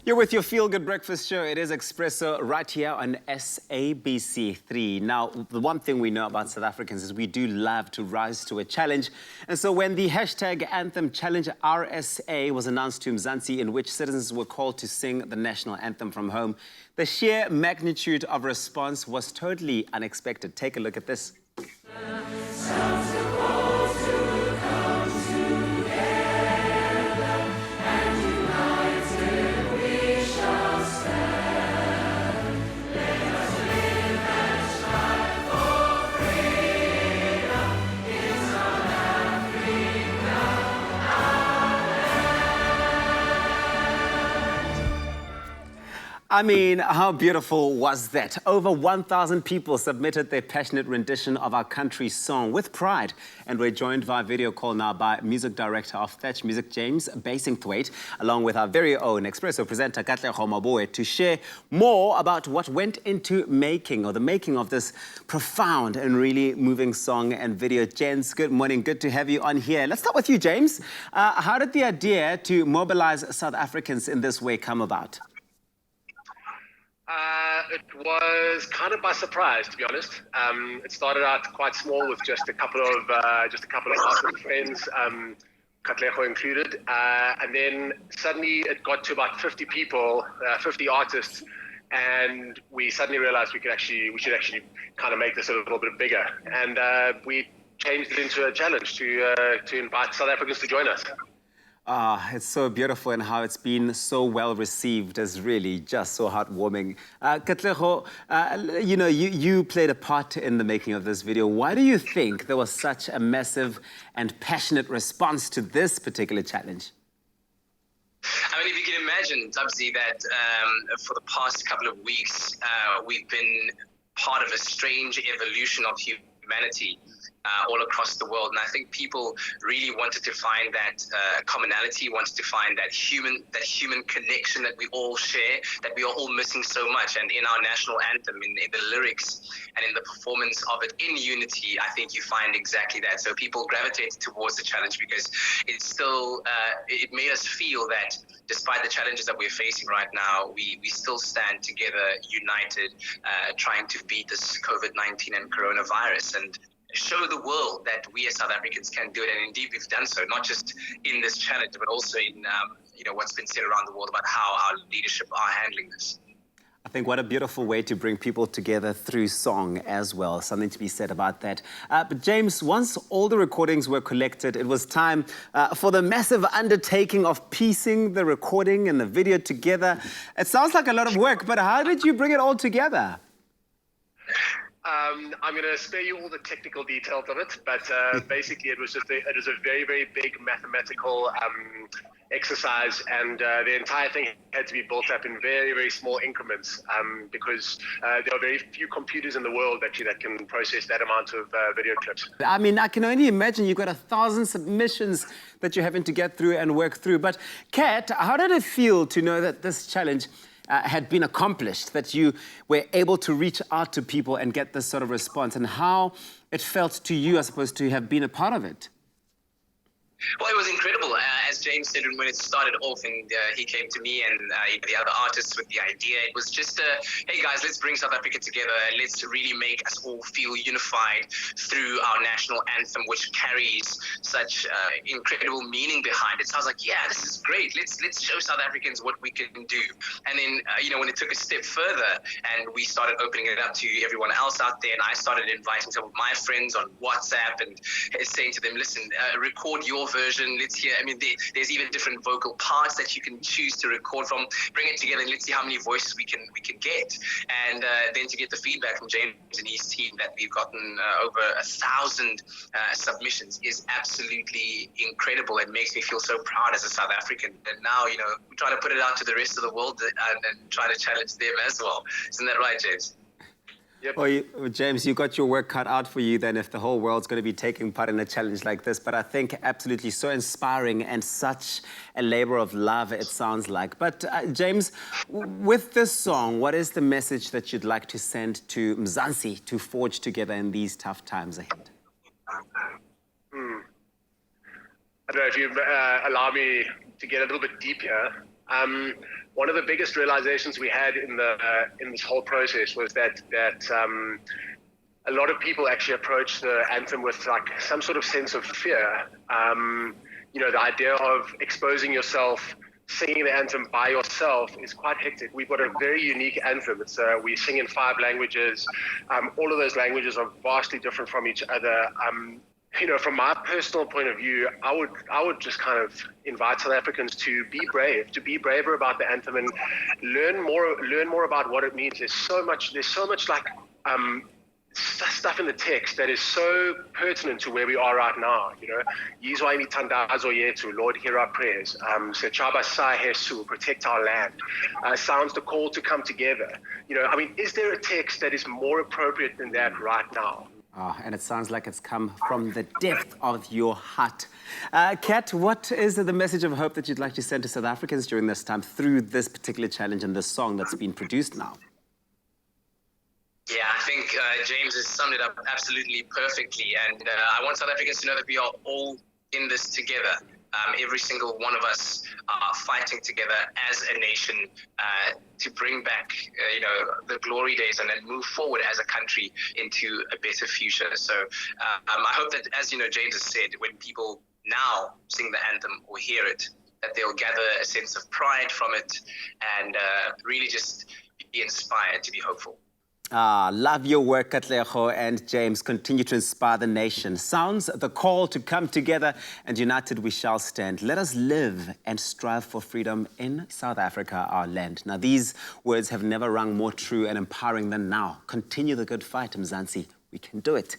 You're with your Feel Good Breakfast show. It is Expresso right here on SABC3. Now, the one thing we know about South Africans is we do love to rise to a challenge. And so when the hashtag Anthem Challenge RSA was announced to Xanthi, in which citizens were called to sing the national anthem from home, the sheer magnitude of response was totally unexpected. Take a look at this. I mean, how beautiful was that? Over 1,000 people submitted their passionate rendition of our country's song with pride. And we're joined via video call now by music director of Thatch Music, James Bassingthwaighte, along with our very own Expresso presenter, Katlego Maboe, to share more about what went into the making of this profound and really moving song and video. Gents, good morning. Good to have you on here. Let's start with you, James. How did the idea to mobilize South Africans in this way come about? It was kind of by surprise, to be honest. It started out quite small with just a couple of artist friends, Katlego included, and then suddenly it got to about 50 people, 50 artists, and we suddenly realized we should actually kind of make this a little bit bigger, and we changed it into a challenge to invite South Africans to join us. It's so beautiful, and how it's been so well received is really just so heartwarming. Katlego, you played a part in the making of this video. Why do you think there was such a massive and passionate response to this particular challenge? I mean, if you can imagine, Tabzi, that for the past couple of weeks, we've been part of a strange evolution of humanity all across the world, and I think people really wanted to find that commonality, wanted to find that human connection that we all share, that we are all missing so much. And in our national anthem, in the lyrics and in the performance of it in unity, I think you find exactly that. So people gravitated towards the challenge because it's still it made us feel that despite the challenges that we're facing right now, we still stand together, united, trying to beat this COVID-19 and coronavirus, and show the world that we as South Africans can do it. And indeed we've done so, not just in this challenge, but also in what's been said around the world about how our leadership are handling this. I think what a beautiful way to bring people together through song as well. Something to be said about that. But James, once all the recordings were collected, it was time for the massive undertaking of piecing the recording and the video together. It sounds like a lot of work, but how did you bring it all together? I'm going to spare you all the technical details of it, but basically it was a very, very big mathematical exercise, and the entire thing had to be built up in very, very small increments because there are very few computers in the world actually that can process that amount of video clips. I mean, I can only imagine you've got 1,000 submissions that you're having to get through and work through. But Kat, how did it feel to know that this challenge had been accomplished, that you were able to reach out to people and get this sort of response, and how it felt to you, I suppose, to have been a part of it? Well, it was incredible. As James said, when it started off and he came to me and the other artists with the idea, it was just, hey guys, let's bring South Africa together and let's really make us all feel unified through our national anthem, which carries such incredible meaning behind it. So I was like, yeah, this is great. Let's show South Africans what we can do. And then, when it took a step further and we started opening it up to everyone else out there, and I started inviting some of my friends on WhatsApp and saying to them, listen, record your version, let's hear. I mean, there's even different vocal parts that you can choose to record from. Bring it together and let's see how many voices we can get. And then to get the feedback from James and his team that we've gotten over 1,000 submissions is absolutely incredible. It makes me feel so proud as a South African. And now, we try to put it out to the rest of the world and try to challenge them as well. Isn't that right, James? Yep. Well, James, you got your work cut out for you then if the whole world's going to be taking part in a challenge like this. But I think absolutely so inspiring and such a labor of love, it sounds like. But James, with this song, what is the message that you'd like to send to Xanthi to forge together in these tough times ahead? I don't know if you allow me to get a little bit deep here. One of the biggest realizations we had in this whole process was that a lot of people actually approach the anthem with like some sort of sense of fear. The idea of exposing yourself, singing the anthem by yourself is quite hectic. We've got a very unique anthem. We sing in 5 languages. All of those languages are vastly different from each other. From my personal point of view, I would just kind of invite South Africans to be braver about the anthem and learn more about what it means. There's so much like stuff in the text that is so pertinent to where we are right now. Yizwa imithandazo yethu, Lord, hear our prayers. Sechaba sai Jesu, protect our land. Sounds the call to come together. Is there a text that is more appropriate than that right now? And it sounds like it's come from the depth of your heart. Kat, what is the message of hope that you'd like to send to South Africans during this time through this particular challenge and this song that's been produced now? Yeah, I think James has summed it up absolutely perfectly. And I want South Africans to know that we are all in this together. Every single one of us are fighting together as a nation to bring back, the glory days and then move forward as a country into a better future. So I hope that, as James has said, when people now sing the anthem or hear it, that they'll gather a sense of pride from it and really just be inspired to be hopeful. Love your work, Katlego and James. Continue to inspire the nation. Sounds the call to come together, and united we shall stand. Let us live and strive for freedom in South Africa, our land. Now, these words have never rung more true and empowering than now. Continue the good fight, Xanthi. We can do it.